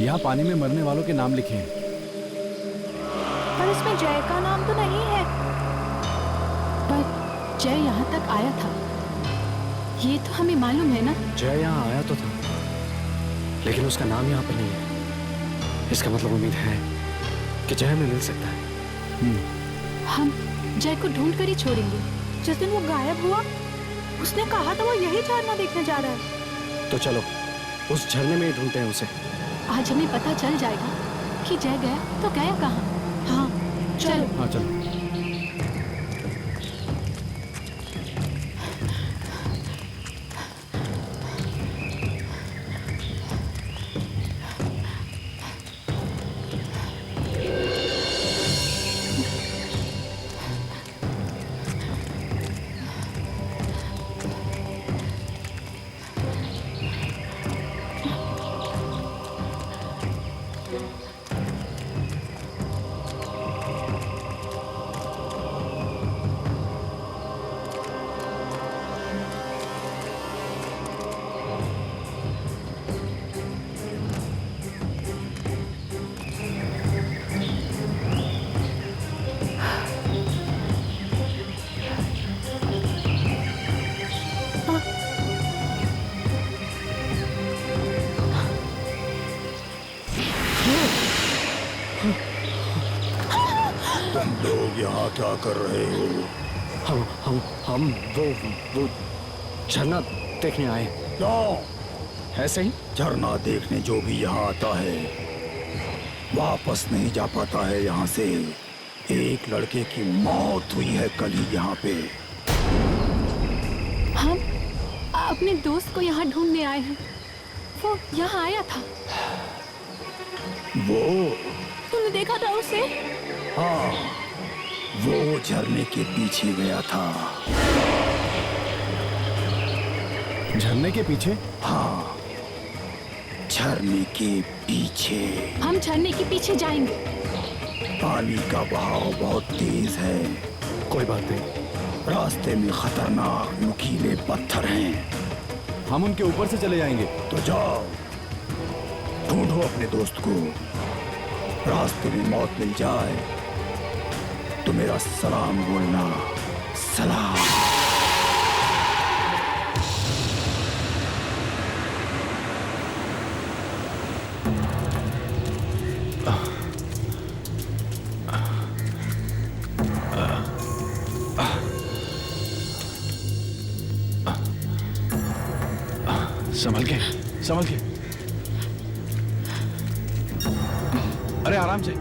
यहाँ पानी में मरने वालों के नाम लिखे हैं। पर इसमें जय का नाम तो नहीं है। पर जय यहाँ तक आया था, ये तो हमें मालूम है ना। जय यहाँ आया तो था, लेकिन उसका नाम यहाँ पर नहीं है। इसका मतलब उम्मीद है कि जय हमें मिल सकता है। हम जय को ढूंढ कर ही छोड़ेंगे। जिस दिन वो गायब हुआ, उसने कहा था वो यही झरना देखने जा रहा है। तो चलो उस झरने में ही ढूंढते हैं उसे। आज हमें पता चल जाएगा कि जय गया तो गया कहाँ। हाँ चलो। हाँ चलो। लोग यहाँ क्या कर रहे हो? हम वो झरना देखने आए। क्यों? ऐसे ही झरना देखने जो भी यहाँ आता है वापस नहीं जा पाता है यहाँ से। एक लड़के की मौत हुई है कल ही यहाँ पे। हम अपने दोस्त को यहाँ ढूंढने आए हैं। वो यहाँ आया था। वो? तुमने देखा था उसे? हाँ, वो झरने के पीछे गया था। झरने के पीछे? हाँ, झरने के पीछे। हम झरने के पीछे जाएंगे। पानी का बहाव बहुत तेज है। कोई बात नहीं, रास्ते में खतरनाक नुकीले पत्थर हैं। हम उनके ऊपर से चले जाएंगे। तो जाओ, ढूंढो अपने दोस्त को। रास्ते में मौत मिल जाए तो मेरा सलाम बोलना। सलाम। संभल के, संभल के। अरे आराम से।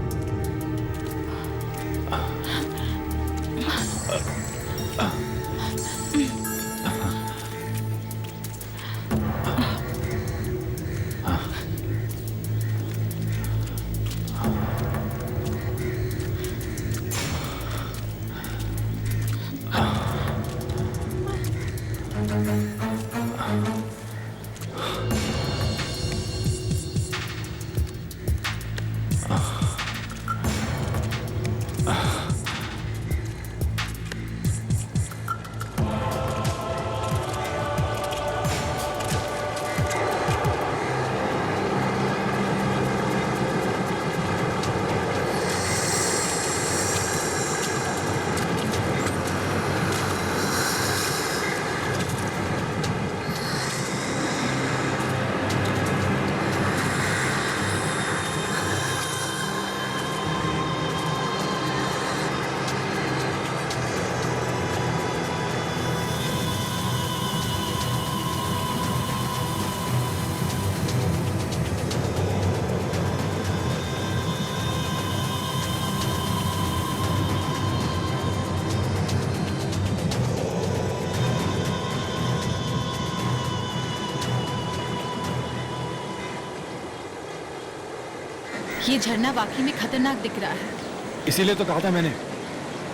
ये झरना वाकई में खतरनाक दिख रहा है। इसीलिए तो कहा था मैंने,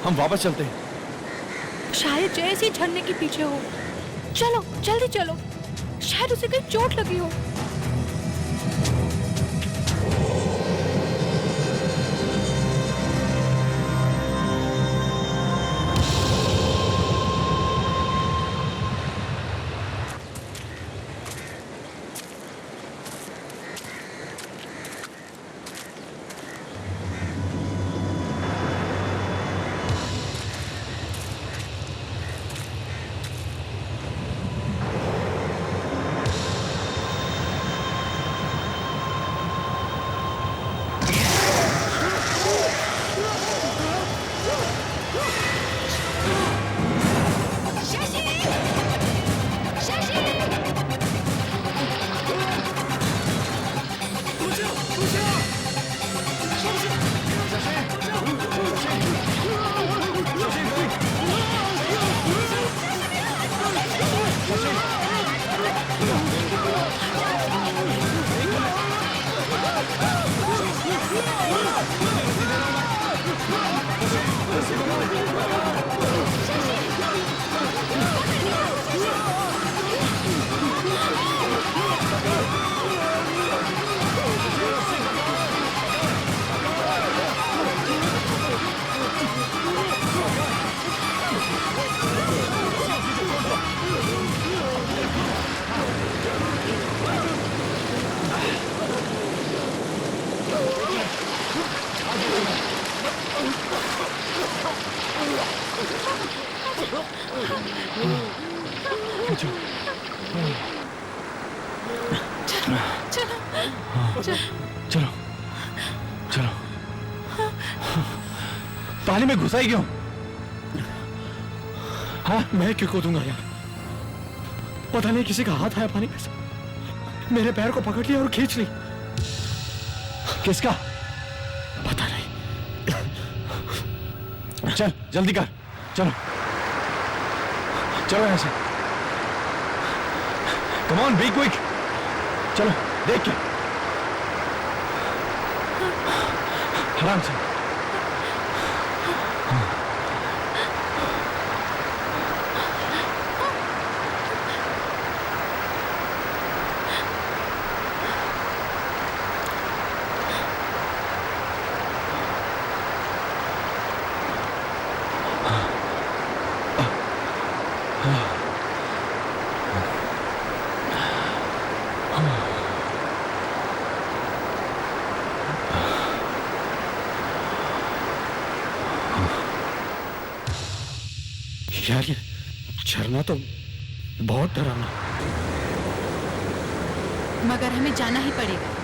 हम वापस चलते हैं। शायद जय इसी झरने के पीछे हो। चलो जल्दी चलो, शायद उसे कहीं चोट लगी हो। चलो चलो। पानी में घुसा ही क्यों? हाँ, मैं क्यों कूदूंगा यार? पता नहीं किसी का हाथ आया पानी में से, मेरे पैर को पकड़ लिया और खींच ली। किसका? पता नहीं। चल जल्दी कर, चलो चलो यहाँ से। Come on, be quick. चलो देख के, आराम से। यार ये झरना तो बहुत डरावना। मगर हमें जाना ही पड़ेगा।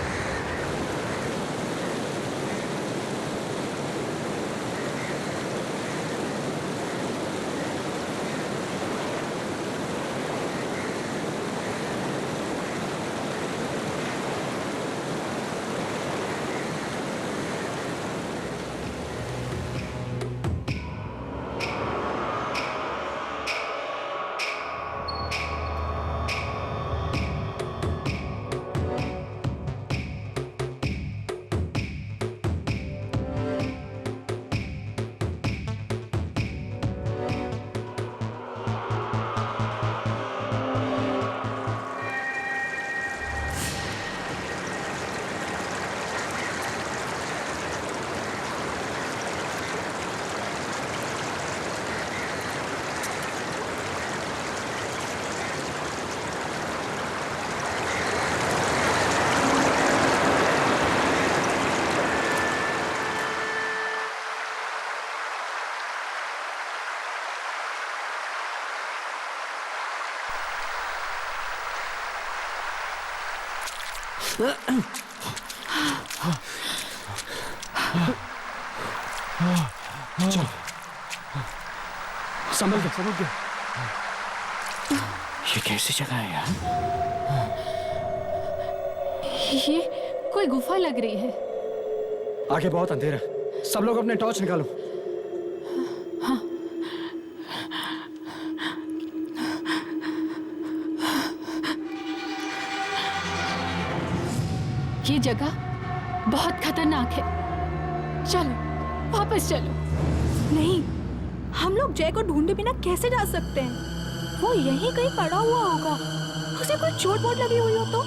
चलो, संभल के। ये कैसी जगह है यार? ये कोई गुफा लग रही है। आगे बहुत अंधेरा है, सब लोग अपने टॉर्च निकालो। ये जगह बहुत खतरनाक है। चलो वापस चलो। नहीं, हम लोग जय को ढूंढे बिना कैसे जा सकते हैं? वो यहीं कहीं पड़ा हुआ होगा। उसे कोई चोट वोट लगी हुई हो तो?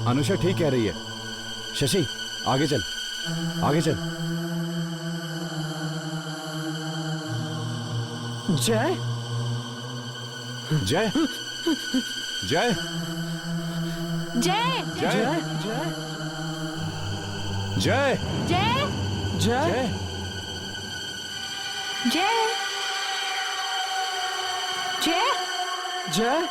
अनुषा ठीक कह रही है। शशि आगे चल, आगे चल। जय, जय जय जय जय जय जय जय, जय जय जय।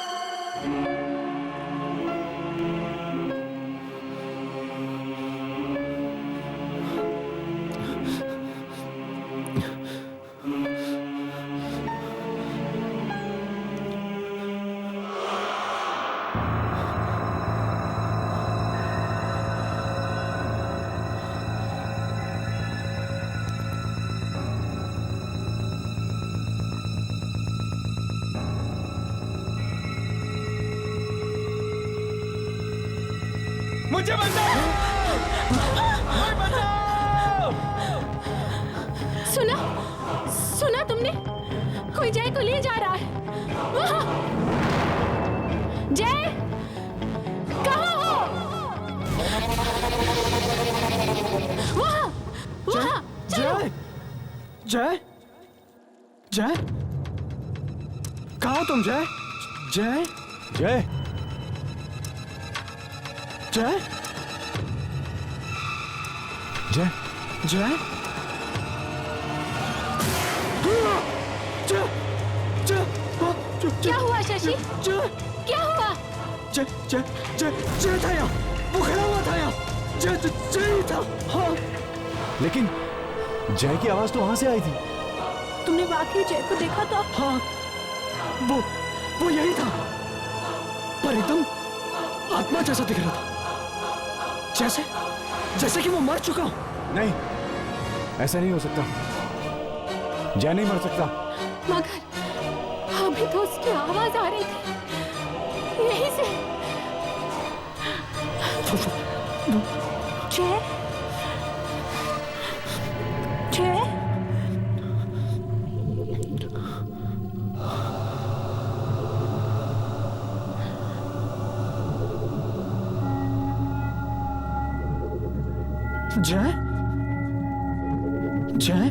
मुझे बचाओ! मुझे बचाओ! सुना, सुना तुमने? कोई जय को ले जा रहा है। वहाँ। जय, कहाँ हो? वहाँ, वहाँ। जय, जय, जय, कहाँ हो तुम जय? जय, जय जय, जय जय, जय, जय, क्या हुआ शशि? क्या हुआ? जय था यहाँ, वो खड़ा हुआ था यहाँ, जय था। हाँ लेकिन जय की आवाज तो वहां से आई थी। तुमने वाकई जय को देखा था? हाँ, वो यही था, पर एकदम आत्मा जैसा दिख रहा था, जैसे कि वो मर चुका हो। नहीं, ऐसा नहीं हो सकता। जय नहीं मर सकता। मगर अभी तो उसकी आवाज आ रही थी यहीं से। जय, जय, जय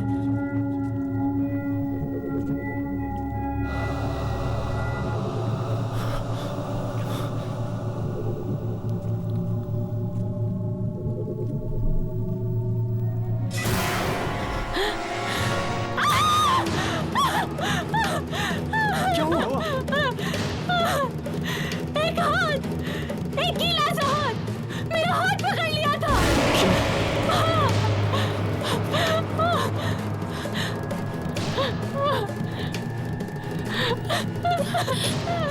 क्या हुआ? एक हाथ, एक गीला सा हाथ मेरा हाथ पकड़ लिया था।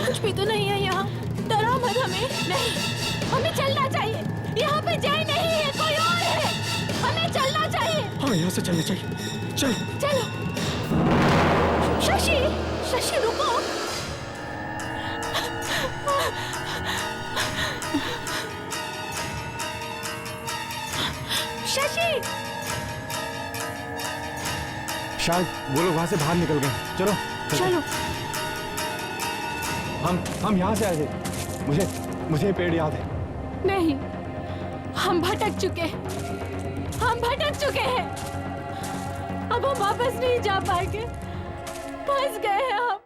कुछ भी तो नहीं है यहाँ। डरा मत हमें। नहीं, हमें चलना चाहिए। यहाँ पे जय नहीं है, कोई और है। हमें चलना चाहिए। हाँ, यहाँ से चलना चाहिए। चलो। शशि, शशि रुको। शशि, शायद वो लोग वहां से बाहर निकल गए। चलो चलो। हम यहाँ से आए थे। मुझे ये पेड़ याद है। नहीं, हम भटक चुके हैं। अब हम वापस नहीं जा पाएंगे। फंस गए हैं हम।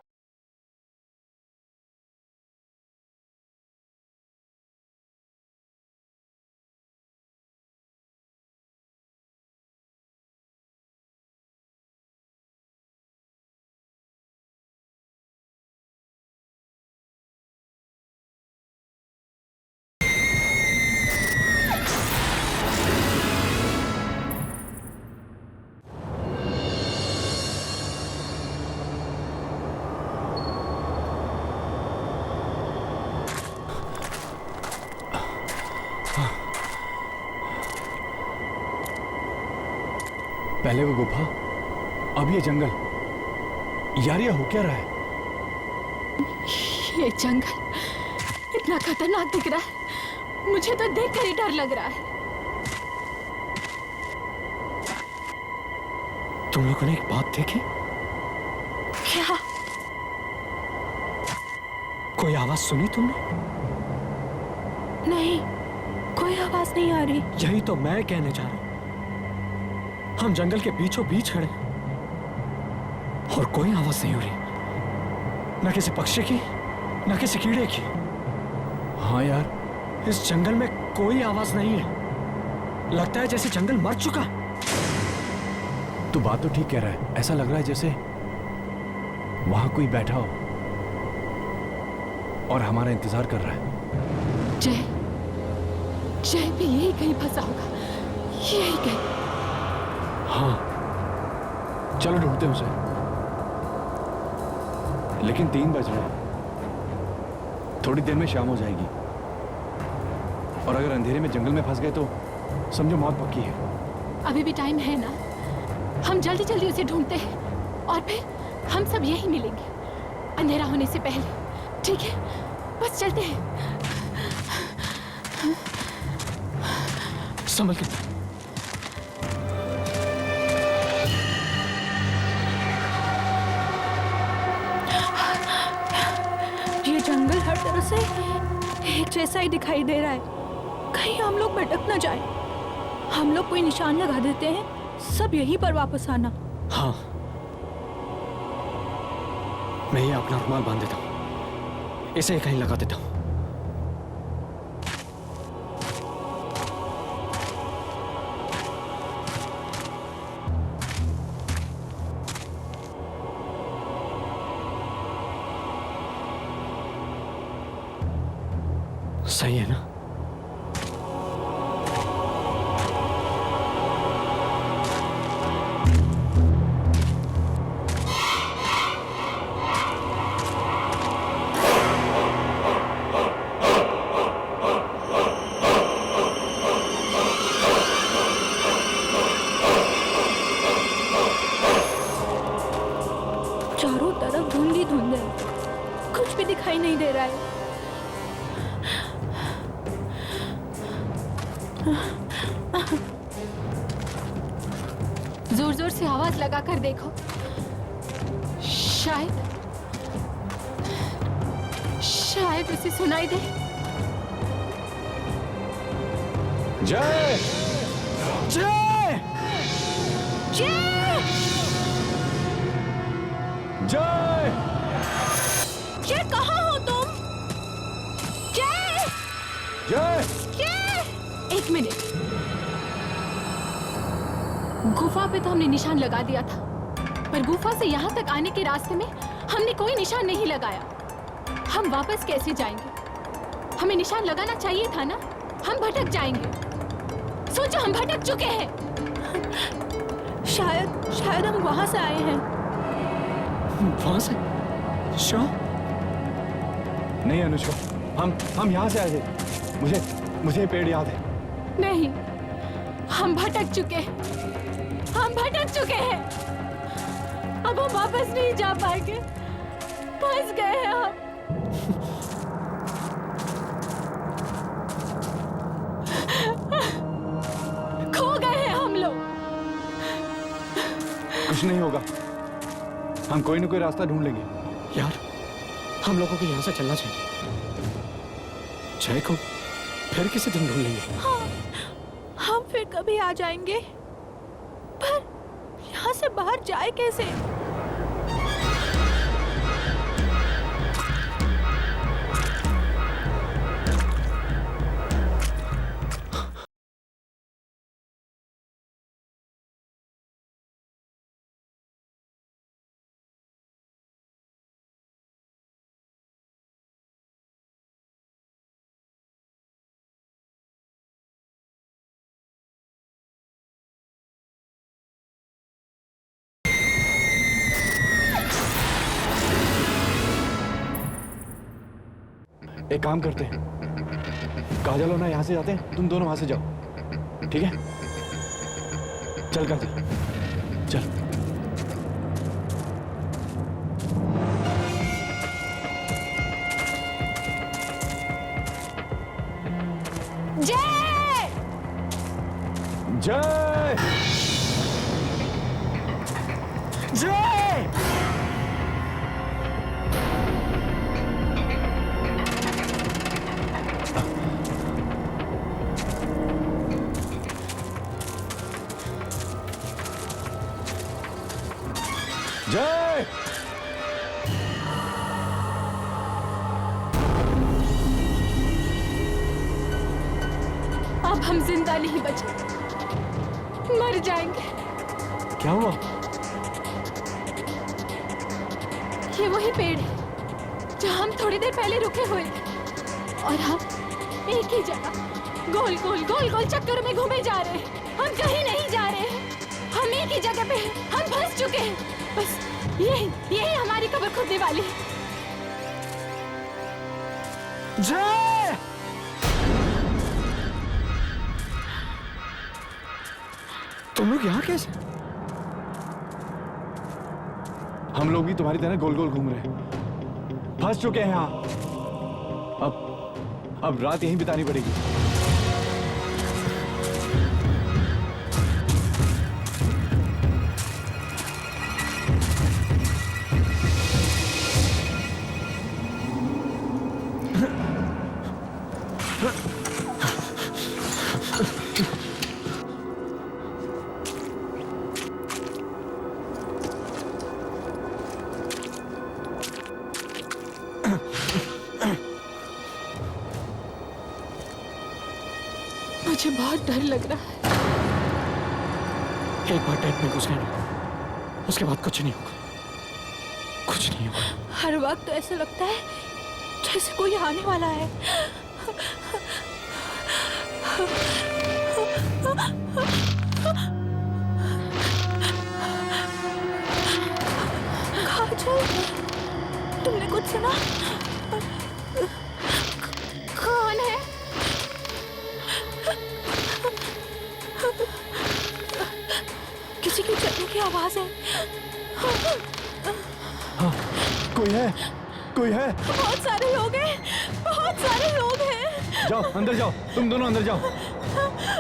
पहले वो गुफा, अब ये जंगल। यार ये हो क्या रहा है? ये जंगल इतना खतरनाक दिख रहा है, मुझे तो देखकर ही डर लग रहा है। तुम लोगों ने एक बात देखी? क्या? कोई आवाज सुनी तुमने? नहीं, कोई आवाज नहीं आ रही। यही तो मैं कहने जा रहा हूं। हम जंगल के बीचों बीच खड़े और कोई आवाज नहीं हो रही, न किसी पक्षी की, न किसी कीड़े की। हाँ यार, इस जंगल में कोई आवाज नहीं है। लगता है जैसे जंगल मर चुका। तू बात तो ठीक कह रहा है। ऐसा लग रहा है जैसे वहां कोई बैठा हो और हमारा इंतजार कर रहा है। जय भी यही कहीं फंसा होगा, यही कहीं। हाँ, चलो ढूंढते हैं उसे। लेकिन 3 बज रहे हैं, थोड़ी देर में शाम हो जाएगी और अगर अंधेरे में जंगल में फंस गए तो समझो मौत पक्की है। अभी भी टाइम है ना, हम जल्दी जल्दी उसे ढूंढते हैं और फिर हम सब यही मिलेंगे अंधेरा होने से पहले। ठीक है, बस चलते हैं। संभल के। ये जंगल हर तरह से एक जैसा ही दिखाई दे रहा है। कहीं हम लोग भटक न जाए। हम लोग कोई निशान लगा देते हैं, सब यहीं पर वापस आना। हाँ, मैं ये अपना रुमाल बांध देता हूं, इसे कहीं लगा देता हूं। सही है ना? चारों तरफ धुंध ही धुंध है, कुछ भी दिखाई नहीं दे रहा है। जोर जोर से आवाज लगा कर देखो, शायद शायद उसे सुनाई दे। जय जय जय जय जय, कहाँ हो तुम? जय जय जय। एक मिनट, गुफा पे तो हमने निशान लगा दिया था, पर गुफा से यहाँ तक आने के रास्ते में हमने कोई निशान नहीं लगाया। हम वापस कैसे जाएंगे? हमें निशान लगाना चाहिए था ना, हम भटक जाएंगे। सोचो, हम भटक चुके हैं। शायद हम वहां से आए हैं। वहां से? श्योर? नहीं अनुष्का, हम यहाँ से आए थे। मुझे ये पेड़ याद है। नहीं, हम भटक चुके हैं, हम भटक चुके हैं। अब हम वापस नहीं जा पाएंगे, फंस गए हैं हम। खो गए हैं हम लोग। कुछ नहीं होगा, हम कोई ना कोई रास्ता ढूंढ लेंगे। यार, हम लोगों को यहाँ से चलना चाहिए। जय को फिर किसी दिन ढूंढ लेंगे। हाँ, हम फिर कभी आ जाएंगे, पर यहाँ से बाहर जाए कैसे? एक काम करते हैं, काजल और ना यहाँ से जाते हैं, तुम दोनों वहां से जाओ, ठीक है? चल काजल, चल। जय! जय जय! जय! अब हम जिंदा नहीं बचे, मर जाएंगे। क्या हुआ? ये वही पेड़ है जहाँ हम थोड़ी देर पहले रुके हुए थे, और हम एक ही जगह गोल गोल गोल गोल चक्कर में घूमे जा रहे हैं। हम कहीं नहीं जा रहे हैं, हम एक ही जगह पे हैं, हम फंस चुके हैं। बस यही हमारी कब्र खुदने वाली है। जय! तुम लोग यहाँ कैसे? हम लोग भी तुम्हारी तरह गोल गोल घूम रहे हैं, फंस चुके हैं यहाँ। अब रात यहीं बितानी पड़ेगी। मुझे बहुत डर लग रहा है। एक बार टेंट में घुस गए ना, उसके बाद कुछ नहीं होगा, कुछ नहीं होगा। हर वक्त तो ऐसा लगता है जैसे कोई आने वाला है। काजल, तुमने कुछ सुना? कौन है? किसी की चलने की आवाज है। कोई है, कोई है। बहुत सारे लोग हैं, बहुत सारे लोग हैं। जाओ अंदर जाओ, तुम दोनों अंदर जाओ।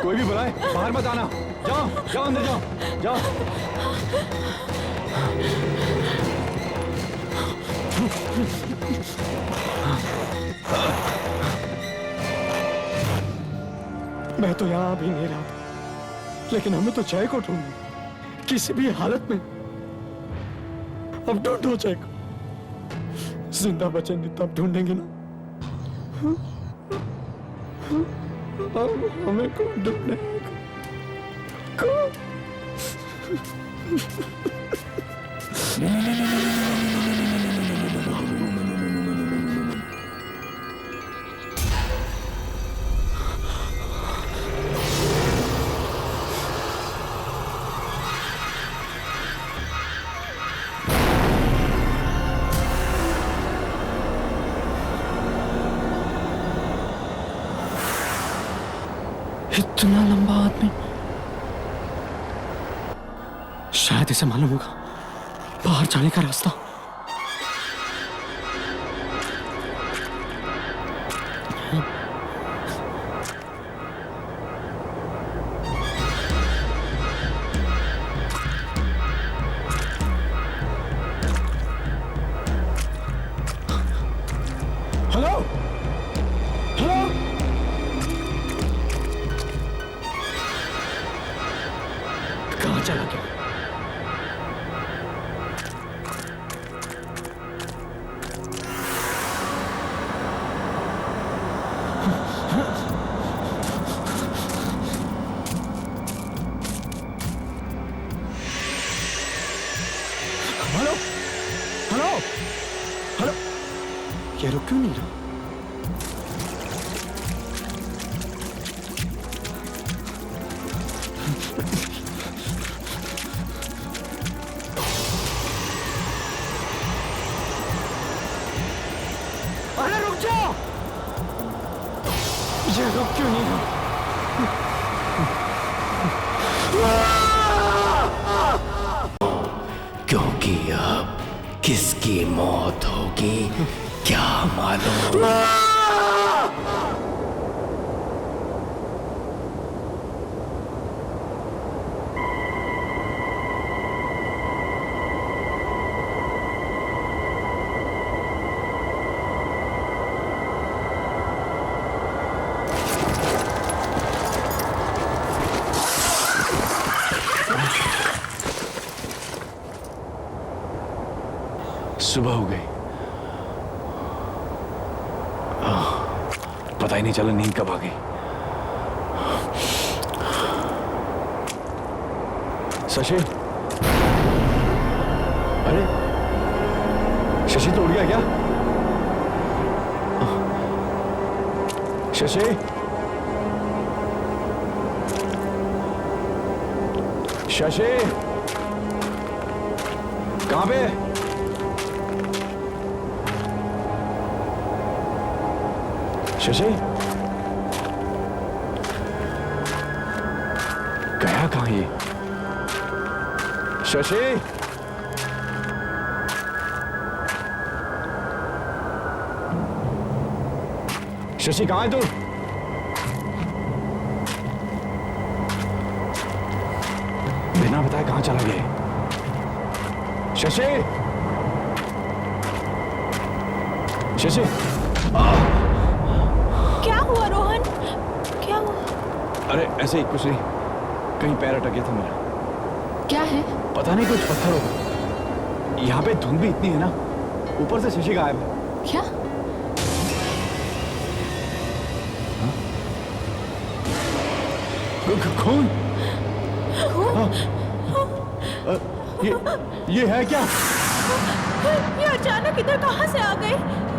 कोई भी बुलाए बाहर मत आना। जाओ जाओ अंदर जाओ, जाओ। मैं तो यहाँ अभी नहीं रहा, लेकिन हमें तो जय को ढूंढना किसी भी हालत में। अब ढूंढो जय को, जिंदा बचेंगे तब ढूंढेंगे ना। अब हमें को ढूंढेगा को। इतना लंबा आदमी, शायद इसे मालूम होगा बाहर जाने का रास्ता। हेलो हेलो, कहाँ चला गया? हेलो हेलो हेलो, ये रुक क्यों नहीं रहा? अरे रुक जाओ, ये रुक क्यों नहीं रहा? क्योंकि अब किसकी मौत होगी क्या मालूम। सुबह हो गई, पता ही नहीं चला नींद कब आ गई। शशि, अरे शशि तो उड़ गया क्या? शशि, शशि, कहां पे? शशि, गया कहां ये? शशि, शशि कहां है तू? बिना बताए कहां चला गया? शशि, शशि, क्या हुआ रोहन? क्या हुआ? अरे ऐसे ही कुछ नहीं, कहीं पैर अटक गया था मेरा। क्या है? पता नहीं, कुछ पत्थर होगा। यहाँ पे धुंध भी इतनी है ना, ऊपर से शशि गायब है। क्या? खून? हाँ। ये है क्या? ये अचानक इधर कहाँ से आ गए?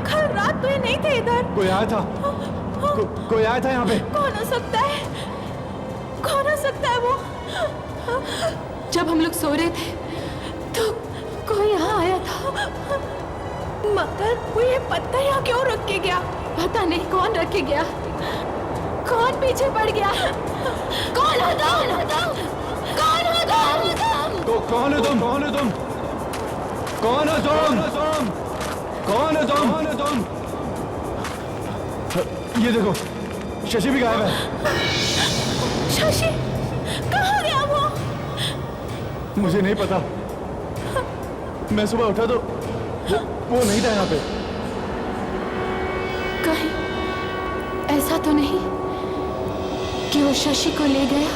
कल रात तो ये नहीं थे इधर। कोई आया था? कोई आया था यहाँ पे? कौन हो सकता है? कौन हो सकता है वो? जब हम लोग सो रहे थे तो कोई यहाँ आया था। मगर वो ये पत्थर यहाँ क्यों रख के गया? पता नहीं कौन रख के गया, कौन पीछे पड़ गया। कौन हो तुम? कौन हो तुम? तो कौन हो तुम? कौन हो तुम? कौन हो तुम? कौन हो तुम? कौन हो तुम? ये देखो, शशि भी गायब है। शशि कहाँ गया वो? मुझे नहीं पता। मैं सुबह उठा तो वो नहीं था यहाँ पे। कहीं ऐसा तो नहीं कि वो शशि को ले गया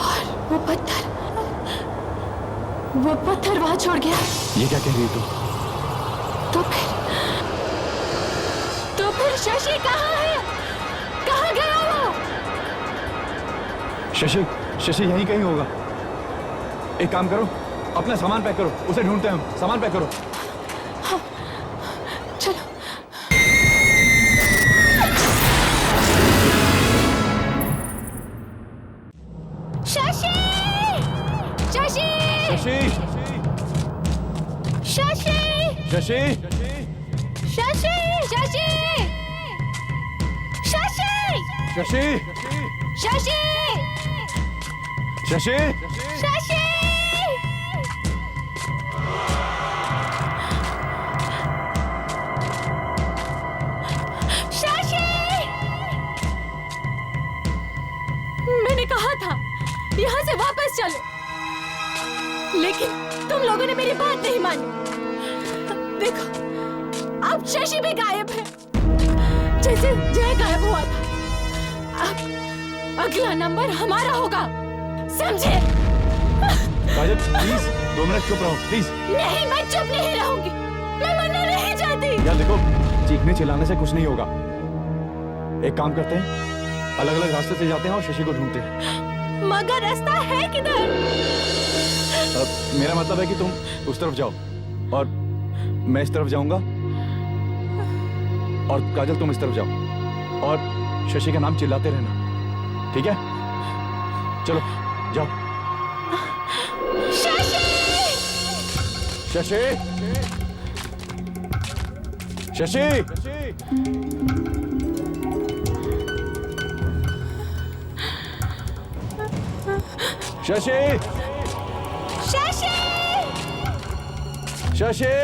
और वो पत्थर वहां छोड़ गया? ये क्या कह रही है तू? तो फिर शशि कहाँ है? कहाँ गया वो? शशि यहीं कहीं होगा। एक काम करो, अपना सामान पैक करो, उसे ढूंढते हैं हम। सामान पैक करो। चलो। शशि! शशि! शशि! शशि! शशि! शशि! शशि! शशि! शशि! शशि! शशि! शशि! शशि! मैंने कहा था यहाँ से वापस चलो, लेकिन तुम लोगों ने मेरी बात नहीं मानी। देखो, अब शशि भी गायब है, जैसे जय गायब हुआ था। अब अगला नंबर हमारा होगा, समझे? काजल प्लीज 2 मिनट चुप रहो प्लीज। नहीं, मैं चुप नहीं रहूंगी। मैं मरना नहीं चाहती। यार देखो, चीखने चिल्लाने से कुछ नहीं होगा। एक काम करते हैं, अलग अलग रास्ते से जाते हैं और शशि को ढूंढते हैं। मगर रास्ता है किधर? मेरा मतलब है कि तुम उस तरफ जाओ और मैं इस तरफ जाऊंगा, और काजल तुम इस तरफ जाओ और शशि का नाम चिल्लाते रहना, ठीक है? चलो जाओ। शशि! शशि! शशि! शशि! शशि! शशि!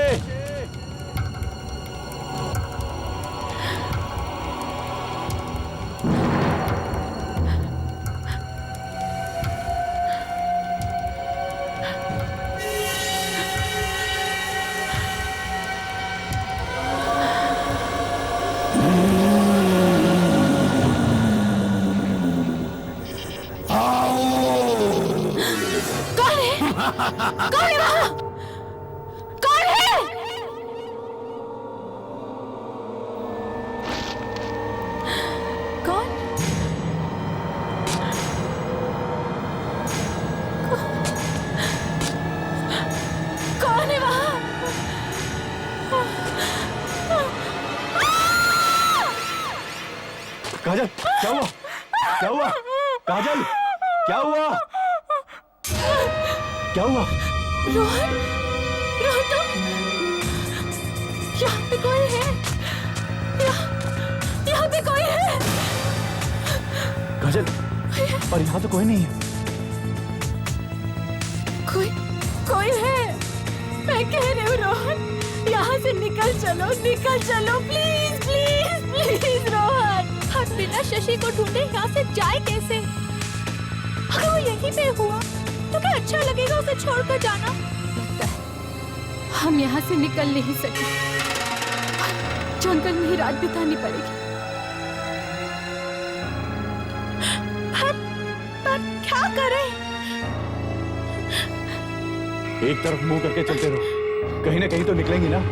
कौन है? कौन है वहाँ? कौन है? कौन? कौन है वहाँ? काजल क्या हुआ? क्या हुआ? काजल क्या हुआ? क्या हुआ? रोहन, रोहन तुम यहाँ पे कोई है? यहाँ पे कोई है? काजल, पर यहाँ तो कोई नहीं है। कोई है? मैं कह रही हूँ रोहन, यहाँ से निकल चलो प्लीज प्लीज प्लीज रोहन। हम बिना शशि को ढूंढे यहाँ से जाए कैसे? अगर वो यहीं पे हुआ तो क्या अच्छा लगेगा उसे छोड़कर जाना? हम यहाँ से निकल नहीं सके, जंगल में ही रात बितानी पड़ेगी। पर क्या करें? एक तरफ मुंह करके चलते रहो, कहीं ना कहीं तो निकलेंगी ना।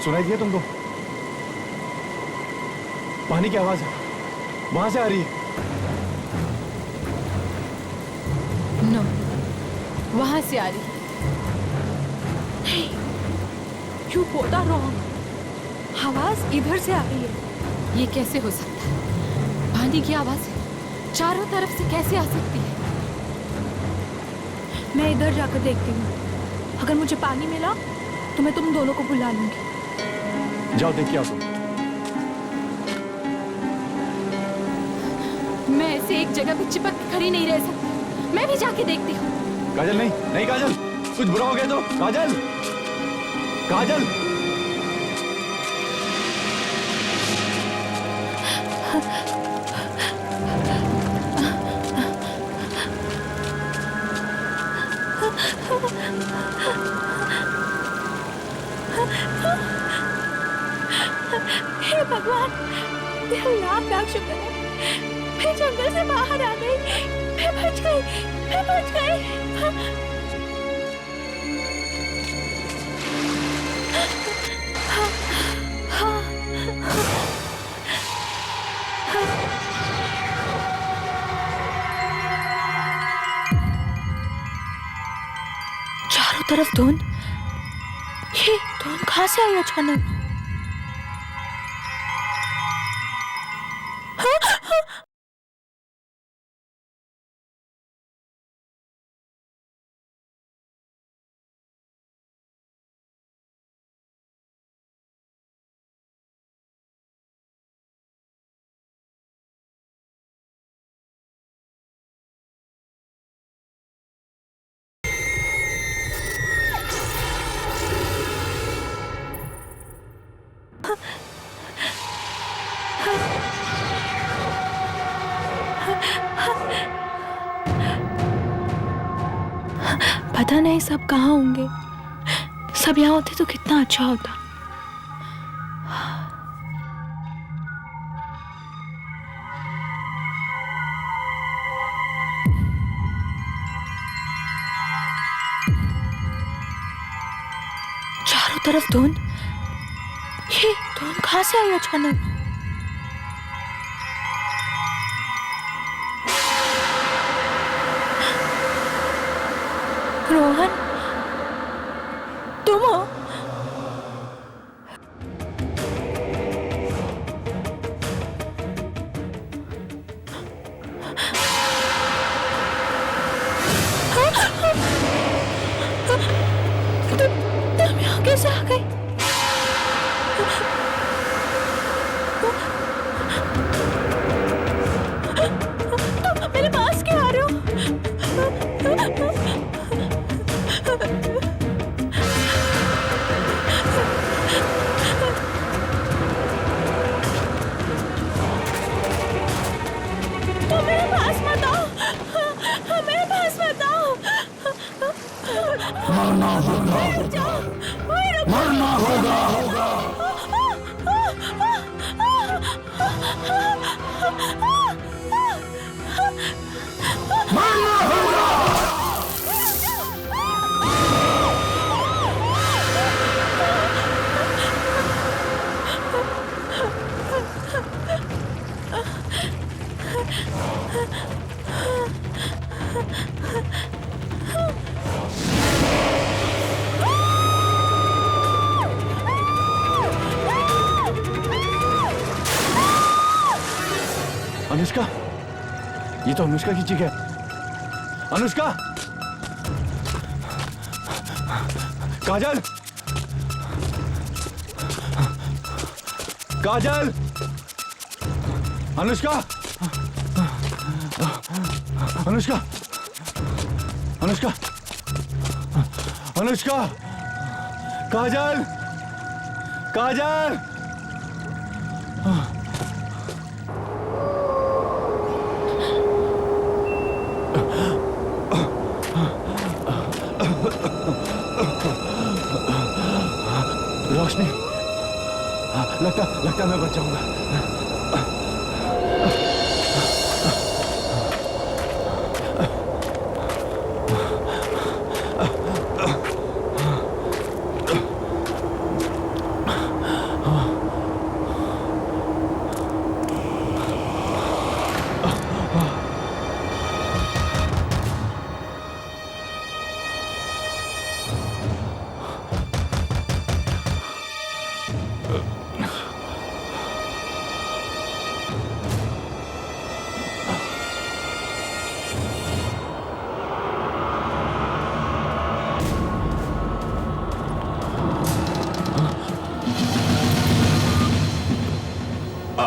सुनाई दिया तुमको? पानी की आवाज है, वहां से आ रही है। नो, वहां से आ रही है। You both are wrong. आवाज इधर से आ रही है। ये कैसे हो सकता है? पानी की आवाज चारों तरफ से कैसे आ सकती है? मैं इधर जाकर देखती हूँ। अगर मुझे पानी मिला तो मैं तुम दोनों को बुला लूंगी। जाओ देख के आओ तुम। मैं ऐसे एक जगह पे चिपक के खड़ी नहीं रह सकती। मैं भी जाके देखती हूँ। काजल नहीं, नहीं काजल, कुछ बुरा हो गया तो। काजल, काजल। हे भगवान, लाख लाख शुक्र है। मैं जंगल से बाहर आ गई। मैं बच गई, मैं बच गई। चारों तरफ धुंध। ये धुंध कहाँ से आई अचानक? पता नहीं सब कहाँ होंगे। सब यहाँ होते तो कितना अच्छा होता। चारों तरफ धुंध। ये धुंध कहाँ से आई अचानक? रोहन, तुम हो? तुम यहाँ कैसे आ गई? तुम मेरे पास क्यों आ रहे हो? तुम मेरे पास मत आओ। मेरे पास मत आओ। मरना होगा, मरना होगा। मरना होगा। अनुष्का, ये तो अनुष्का की चीख है। अनुष्का, काजल, काजल, अनुष्का, अनुष्का, अनुष्का, अनुष्का, काजल, काजल। रोशनी, लगता मैं बच जाऊंगा।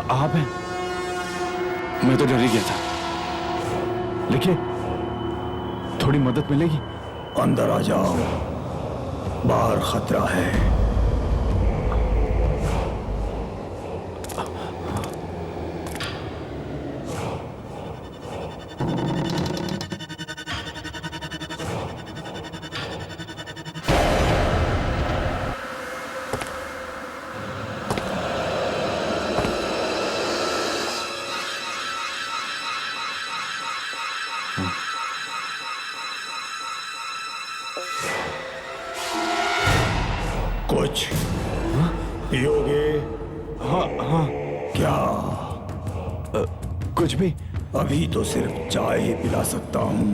आप हैं? मैं तो डर ही गया था। लिखिए, थोड़ी मदद मिलेगी? अंदर आ जाओ, बाहर खतरा है। कुछ पियोगे? हाँ हाँ। क्या? कुछ भी। अभी तो सिर्फ चाय ही पिला सकता हूँ।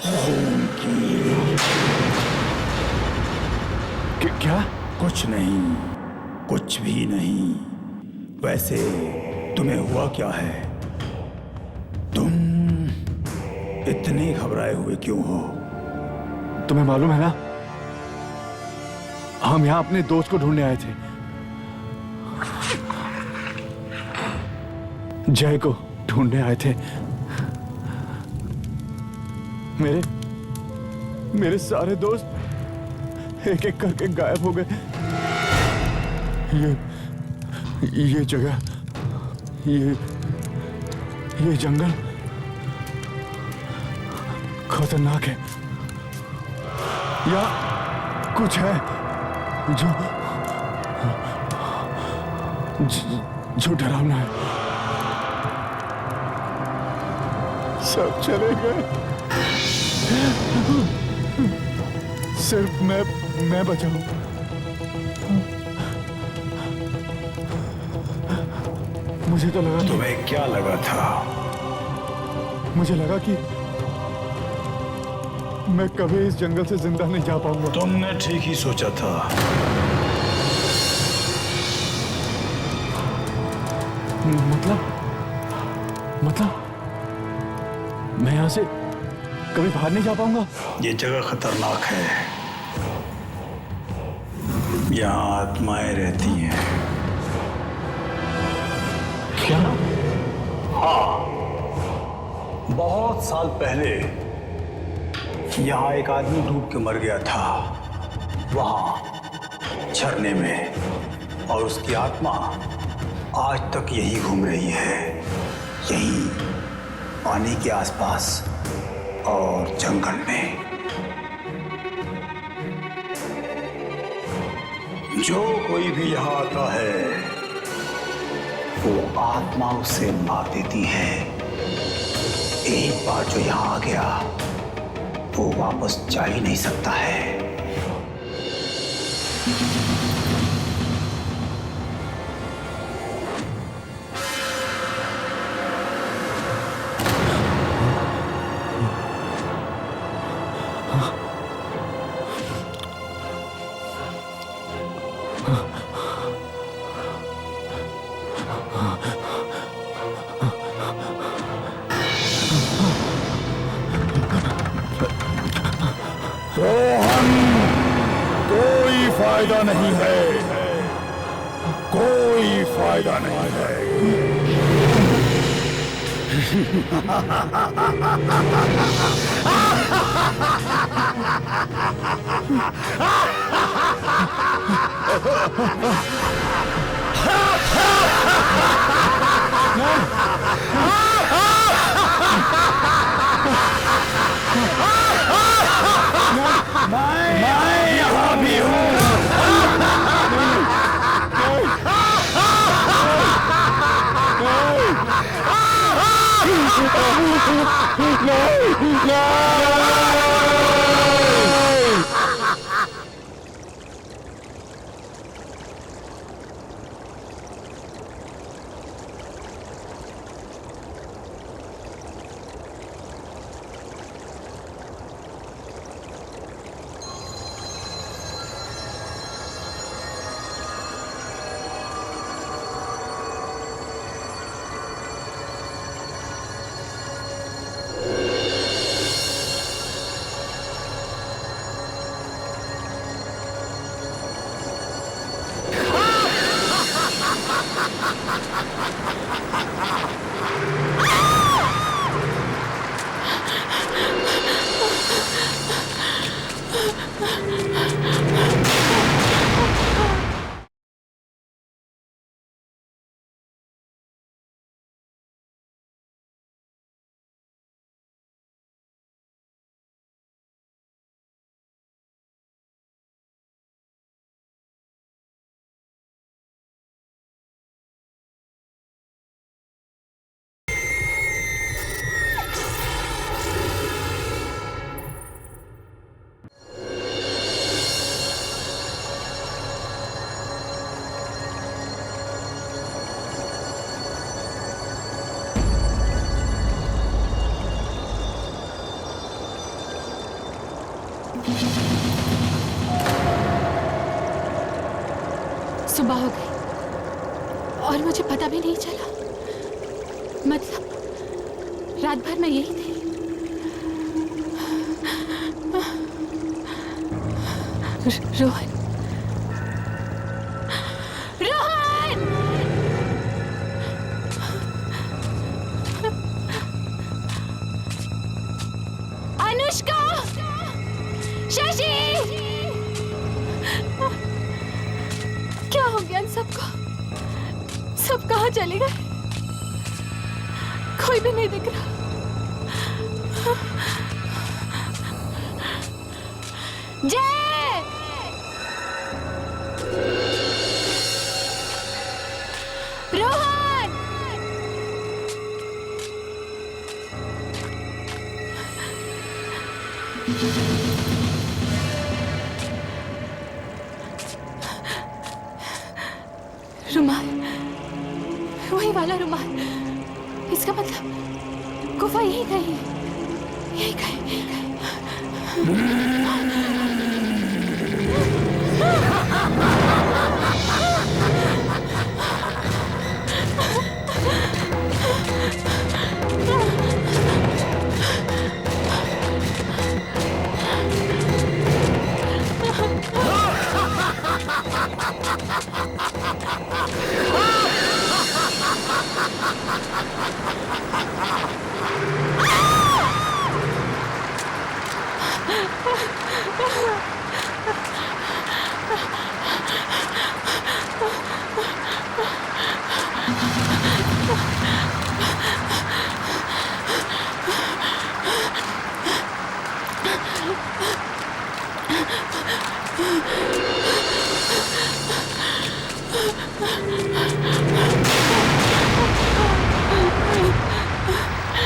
खून की। क्या? कुछ नहीं, कुछ भी नहीं। वैसे तुम्हें हुआ क्या है? तुम इतने घबराए हुए क्यों हो? तुम्हें मालूम है ना, हम यहाँ अपने दोस्त को ढूंढने आए थे, जय को ढूंढने आए थे। मेरे सारे दोस्त एक एक करके गायब हो गए। ये जगह, ये जंगल खतरनाक है। या कुछ है जो डरावना है। सब चले गए, सिर्फ मैं बचा हूं। मुझे तो लगा, तुम्हें क्या लगा था? मुझे लगा कि मैं कभी इस जंगल से जिंदा नहीं जा पाऊंगा। तुमने ठीक ही सोचा था। मतलब मैं यहां से कभी बाहर नहीं जा पाऊंगा। ये जगह खतरनाक है, यहाँ आत्माएं रहती हैं। क्या? बहुत साल पहले यहाँ एक आदमी डूब के मर गया था, वहां झरने में, और उसकी आत्मा आज तक यही घूम रही है, यहीं पानी के आसपास और जंगल में। जो कोई भी यहाँ आता है वो आत्मा उसे मार देती है। एक बार जो यहाँ आ गया वो वापस जा ही नहीं सकता है। रोहन, कोई फायदा नहीं है, कोई फायदा नहीं है। मैं यहाँ भी हूँ। सुबह हो गई और मुझे पता भी नहीं चला। मतलब रात भर मैं यही थी। रोहन, रोहन! अनुष्का, शशि, क्या हो गया इन सबको? सब कहाँ चले गए? कोई भी नहीं दिख रहा। जय! रोहन! रुमाल, वही वाला रुमाल। इसका मतलब गुफा यही कहीं है, यही कहीं, यही कहीं।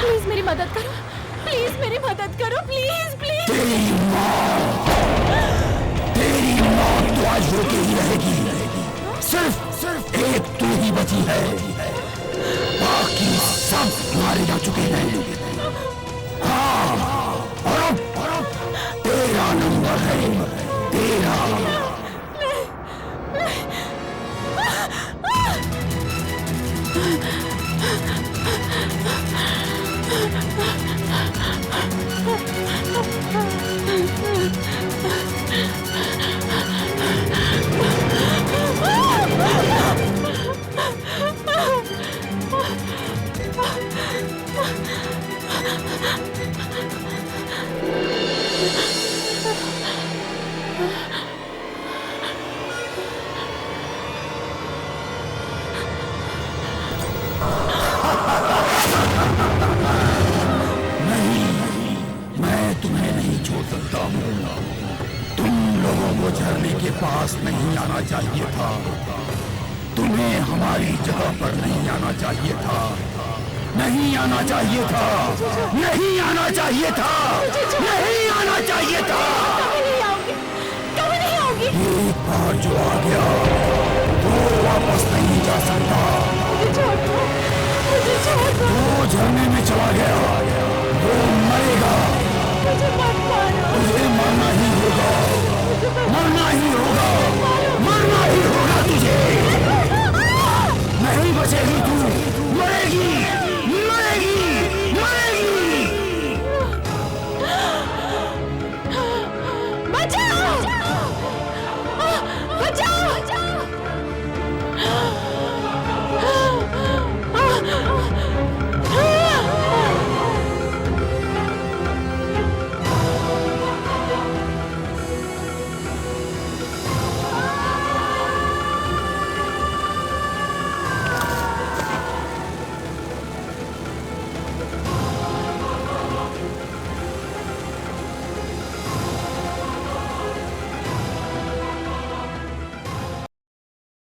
प्लीज मेरी मदद करो, प्लीज मेरी मदद करो, प्लीज प्लीज। तेरी मौत तो आज होके ही रहेगी। सिर्फ एक तू ही बची है, बाकी सब मारे जा चुके हैं। हाँ, और अब तेरा नंबर है, तेरा। तुम्हें नहीं छोड़ सकता हूँ। तुम लोगों को झरने के पास नहीं आना चाहिए था। तुम्हें हमारी जगह पर नहीं आना चाहिए था। नहीं आना चाहिए था। नहीं आना चाहिए था। नहीं आना चाहिए था। कभी नहीं आओगी। एक बार जो आ गया वो वापस नहीं जा सकता। मुझे छोड़ दो। वो झरने में चला गया, वो मरेगा। मुझे